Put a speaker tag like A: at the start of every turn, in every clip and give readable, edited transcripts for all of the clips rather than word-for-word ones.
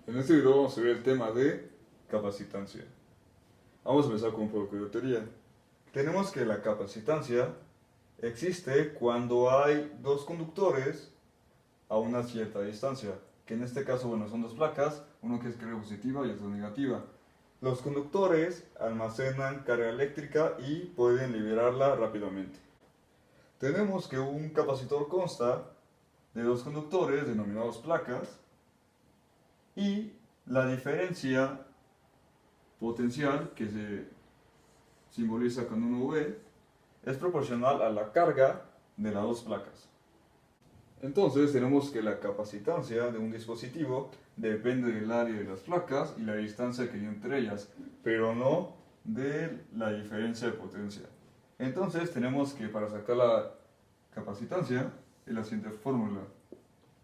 A: En este video vamos a ver el tema de capacitancia. Vamos a empezar con un poco de teoría. Tenemos que la capacitancia existe cuando hay dos conductores a una cierta distancia, que en este caso, bueno, son dos placas, uno que es carga positiva y otro negativa. Los conductores almacenan carga eléctrica y pueden liberarla rápidamente. Tenemos que un capacitor consta de dos conductores denominados placas y la diferencia potencial, que se simboliza con un V, es proporcional a la carga de las dos placas. Entonces tenemos que la capacitancia de un dispositivo depende del área de las placas y la distancia que hay entre ellas, pero no de la diferencia de potencia. Entonces tenemos que, para sacar la capacitancia, es la siguiente fórmula,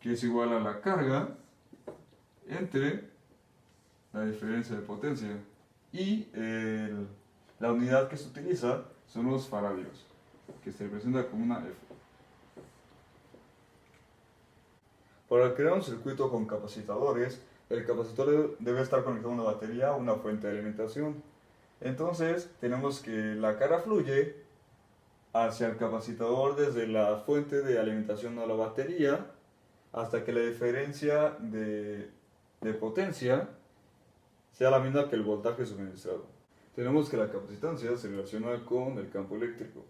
A: que es igual a la carga entre la diferencia de potencia, y la unidad que se utiliza son los faradios, que se representa como una F. Para crear un circuito con capacitadores, el capacitor debe estar conectado a una batería o una fuente de alimentación. Entonces tenemos que la carga fluye hacia el capacitador desde la fuente de alimentación a la batería hasta que la diferencia de potencia sea la misma que el voltaje suministrado. Tenemos que la capacitancia se relaciona con el campo eléctrico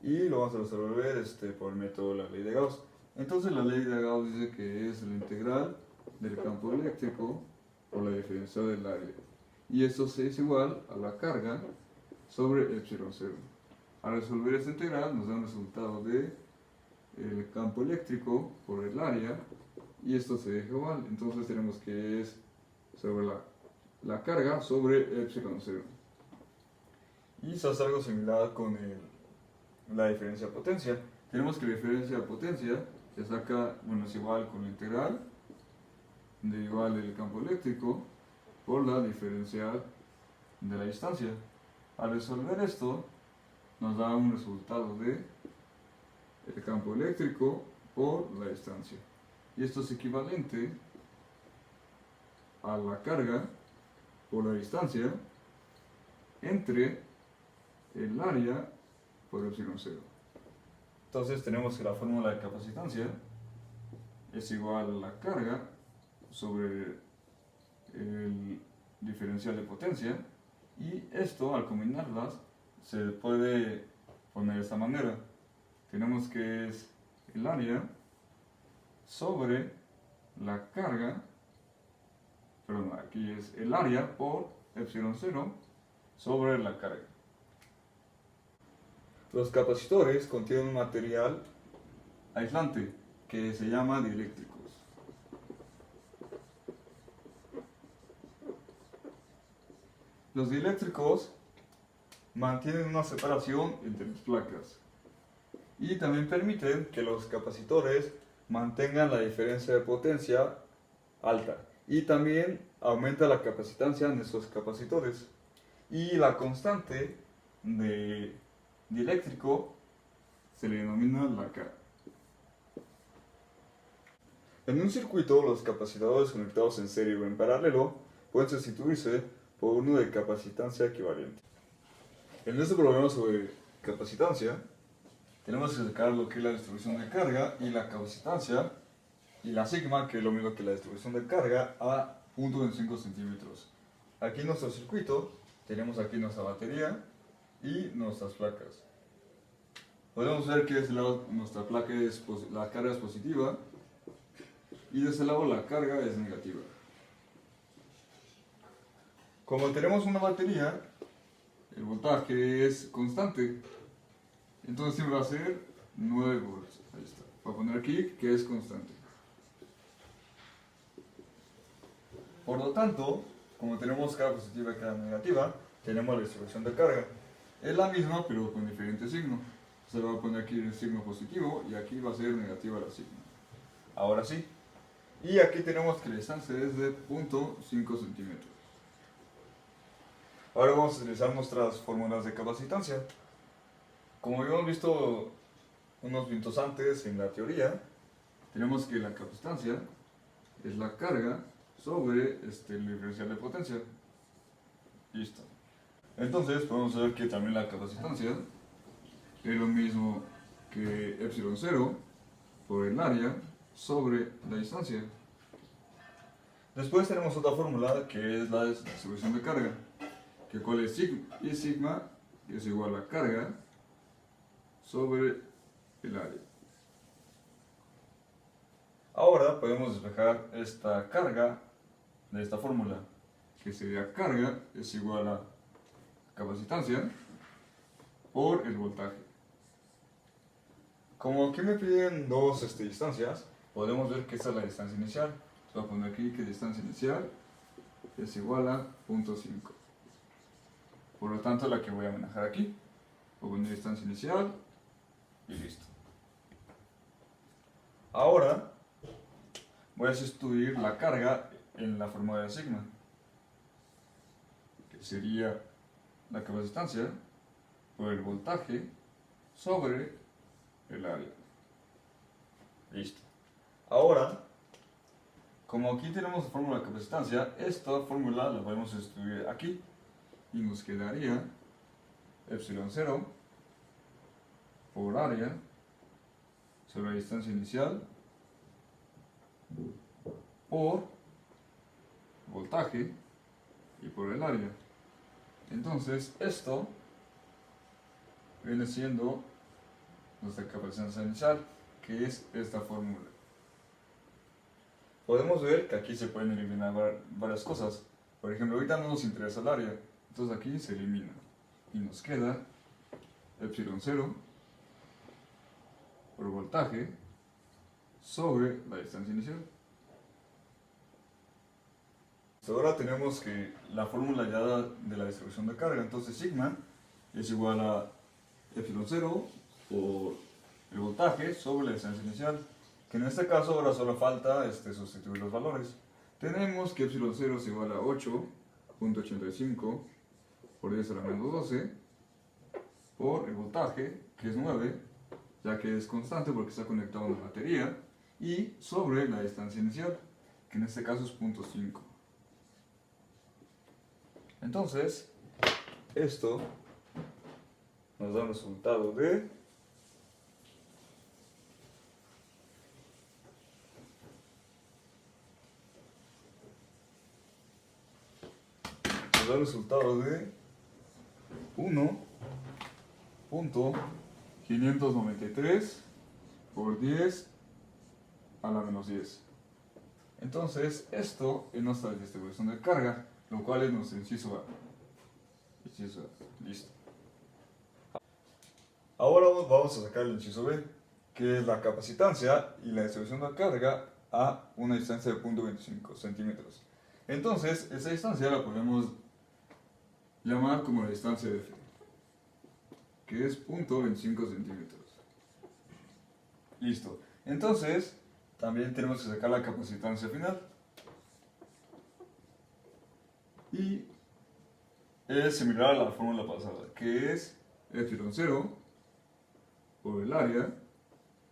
A: y lo vamos a resolver por el método de la ley de Gauss. Entonces la ley de Gauss dice que es la integral del campo eléctrico por la diferencia del área, y esto es igual a la carga sobre epsilon 0. Al resolver esta integral nos da un resultado de el campo eléctrico por el área, y esto se deja igual. Entonces tenemos que es sobre la carga sobre epsilon 0. Y se hace algo similar con la diferencia de potencia. Tenemos que la diferencia de potencia se saca, bueno, es igual con la integral de igual el campo eléctrico por la diferencia de la distancia. Al resolver esto nos da un resultado de el campo eléctrico por la distancia, y esto es equivalente a la carga por la distancia entre el área por epsilon 0. Entonces tenemos que la fórmula de capacitancia es igual a la carga sobre el diferencial de potencia, y esto, al combinarlas, se puede poner de esta manera. Tenemos que es el área sobre la carga, perdón, aquí es el área por epsilon 0 sobre la carga. Los capacitores contienen un material aislante que se llama dieléctricos. Los dieléctricos mantienen una separación entre las placas y también permiten que los capacitores mantengan la diferencia de potencia alta, y también aumenta la capacitancia de estos capacitores. Y la constante de dieléctrico se le denomina la K. En un circuito, los capacitadores conectados en serie o en paralelo pueden sustituirse por uno de capacitancia equivalente. En este problema sobre capacitancia, tenemos que sacar lo que es la distribución de carga y la capacitancia, y la sigma, que es lo mismo que la distribución de carga, a 0.25 centímetros. Aquí en nuestro circuito tenemos aquí nuestra batería y nuestras placas. Podemos ver que de este lado nuestra placa la carga es positiva, y de este lado la carga es negativa. Como tenemos una batería, el voltaje es constante, entonces siempre va a ser 9 volts. Ahí está. Voy a poner aquí que es constante. Por lo tanto, como tenemos carga positiva y carga negativa, tenemos la distribución de carga. Es la misma, pero con diferente signo. Se va a poner aquí el signo positivo y aquí va a ser negativa la signo. Ahora sí. Y aquí tenemos que la distancia es de 0.5 centímetros. Ahora vamos a utilizar nuestras fórmulas de capacitancia. Como habíamos visto unos minutos antes en la teoría, tenemos que la capacitancia es la carga sobre el diferencial de potencia. Listo. Entonces podemos ver que también la capacitancia es lo mismo que epsilon 0 por el área sobre la distancia. Después tenemos otra fórmula que es la distribución de carga, que cuál es sigma es igual a carga sobre el área. Ahora podemos despejar esta carga de esta fórmula, que sería carga es igual a capacitancia por el voltaje. Como aquí me piden dos distancias, podemos ver que esta es la distancia inicial. Voy a poner aquí que distancia inicial es igual a 0.5. Por lo tanto, la que voy a manejar aquí. Voy a poner distancia inicial y listo. Ahora voy a sustituir la carga en la fórmula de sigma, que sería la capacitancia por el voltaje sobre el área. Listo. Ahora, como aquí tenemos la fórmula de capacitancia, esta fórmula la podemos sustituir aquí y nos quedaría epsilon 0 por área sobre la distancia inicial por voltaje y por el área. Entonces esto viene siendo nuestra capacitancia inicial, que es esta fórmula. Podemos ver que aquí se pueden eliminar varias cosas. Por ejemplo, ahorita no nos interesa el área, entonces aquí se elimina y nos queda epsilon 0 por voltaje sobre la distancia inicial. Ahora tenemos que la fórmula ya de la distribución de carga, entonces sigma es igual a epsilon 0 por el voltaje sobre la distancia inicial, que en este caso ahora solo falta sustituir los valores. Tenemos que epsilon 0 es igual a 8.85 por 10 a la menos 12 por el voltaje, que es 9, ya que es constante porque está conectado a una batería, y sobre la distancia inicial, que en este caso es 0.5. Entonces, esto nos da un resultado de un resultado de 1.593 por 10 a la menos 10. Entonces, esto es nuestra distribución de carga, lo cual es nuestro inciso A. Inciso A. Listo. Ahora vamos a sacar el inciso B, que es la capacitancia y la distribución de carga a una distancia de 0.25 centímetros. Entonces, esa distancia la podemos llamar como la distancia de F, que es 0.25 centímetros. Listo. Entonces, también tenemos que sacar la capacitancia final. Y es similar a la fórmula pasada, que es epsilon 0 por el área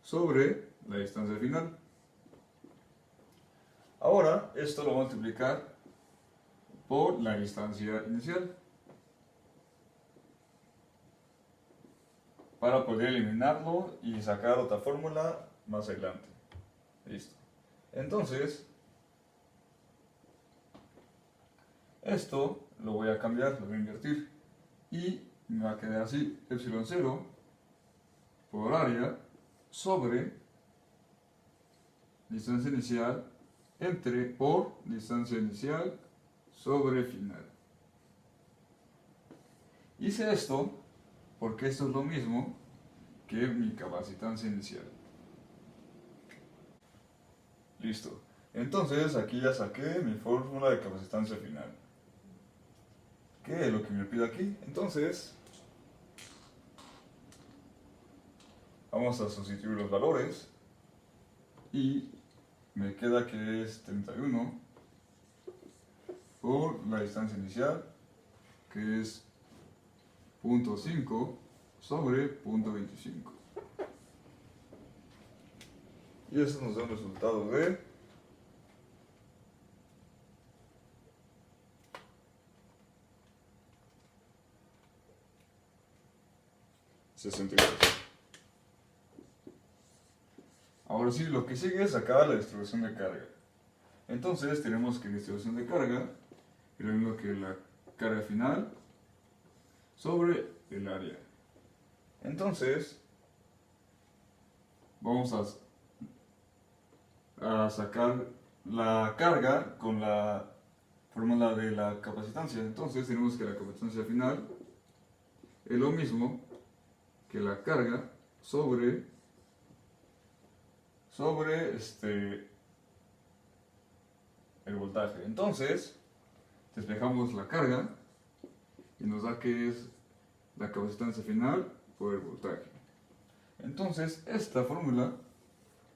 A: sobre la distancia final. Ahora, esto lo vamos a multiplicar por la distancia inicial, para poder eliminarlo y sacar otra fórmula más adelante. Listo. Entonces, esto lo voy a cambiar, lo voy a invertir. Y me va a quedar así, epsilon 0 por área sobre distancia inicial por distancia inicial sobre final. Hice esto porque esto es lo mismo que mi capacitancia inicial. Listo. Entonces aquí ya saqué mi fórmula de capacitancia final, que es lo que me pide aquí. Entonces vamos a sustituir los valores y me queda que es 31 por la distancia inicial, que es 0.5 sobre 0.25. Y eso nos da un resultado de 62. Ahora sí, lo que sigue es sacar la distribución de carga. Entonces tenemos que distribución de carga es lo mismo que la carga final sobre el área. Entonces vamos a sacar la carga con la fórmula de la capacitancia. Entonces tenemos que la capacitancia final es lo mismo que la carga sobre el voltaje. Entonces despejamos la carga y nos da que es la capacitancia final por el voltaje. Entonces esta fórmula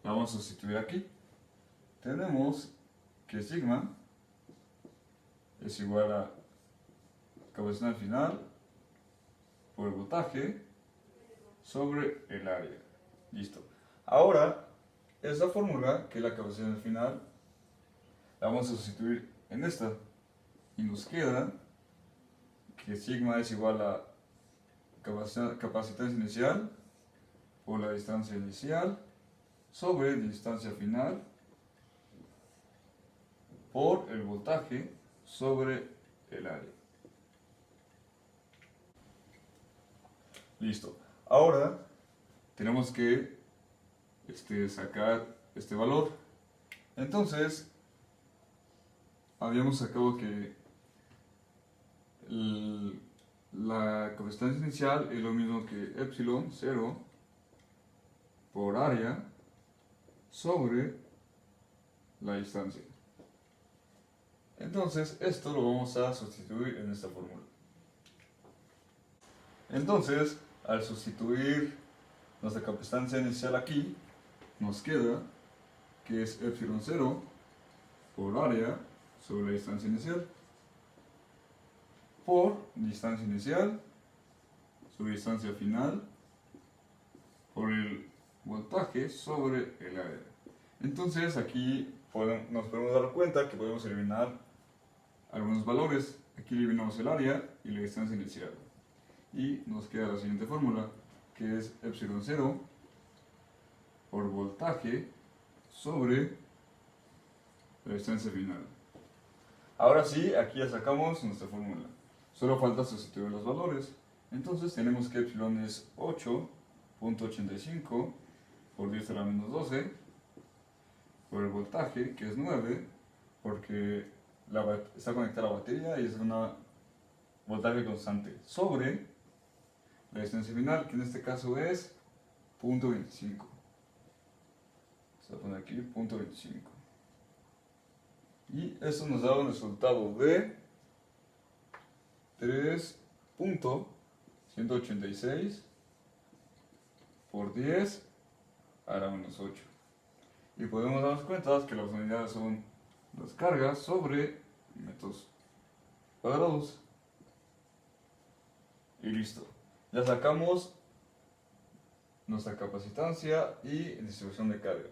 A: la vamos a sustituir aquí. Tenemos que sigma es igual a capacidad final por el voltaje sobre el área. Listo. Ahora, esa fórmula, que es la capacidad final, la vamos a sustituir en esta. Y nos queda que sigma es igual a capacitancia inicial por la distancia inicial sobre distancia final por el voltaje sobre el área. Listo. Ahora tenemos que sacar este valor. Entonces, habíamos sacado que la capacitancia inicial es lo mismo que epsilon 0 por área sobre la distancia. Entonces, esto lo vamos a sustituir en esta fórmula. Entonces, al sustituir nuestra capacitancia inicial aquí, nos queda que es epsilon 0 por área sobre la distancia inicial por distancia inicial sobre distancia final por el voltaje sobre el área. Entonces aquí nos podemos dar cuenta que podemos eliminar algunos valores. Aquí eliminamos el área y la distancia inicial. Y nos queda la siguiente fórmula, que es epsilon 0 por voltaje sobre la distancia final. Ahora sí, aquí ya sacamos nuestra fórmula. Solo falta sustituir los valores. Entonces tenemos que epsilon es 8.85 por 10 a la menos 12 por el voltaje, que es 9, porque está conectada a la batería y es una voltaje constante, sobre la distancia final, que en este caso es 0.25. Se va a poner aquí 0.25. Y eso nos da un resultado de 3.186 por 10 a la menos 8. Y podemos darnos cuenta que las unidades son las cargas sobre metros cuadrados. Y listo. Ya sacamos nuestra capacitancia y distribución de carga.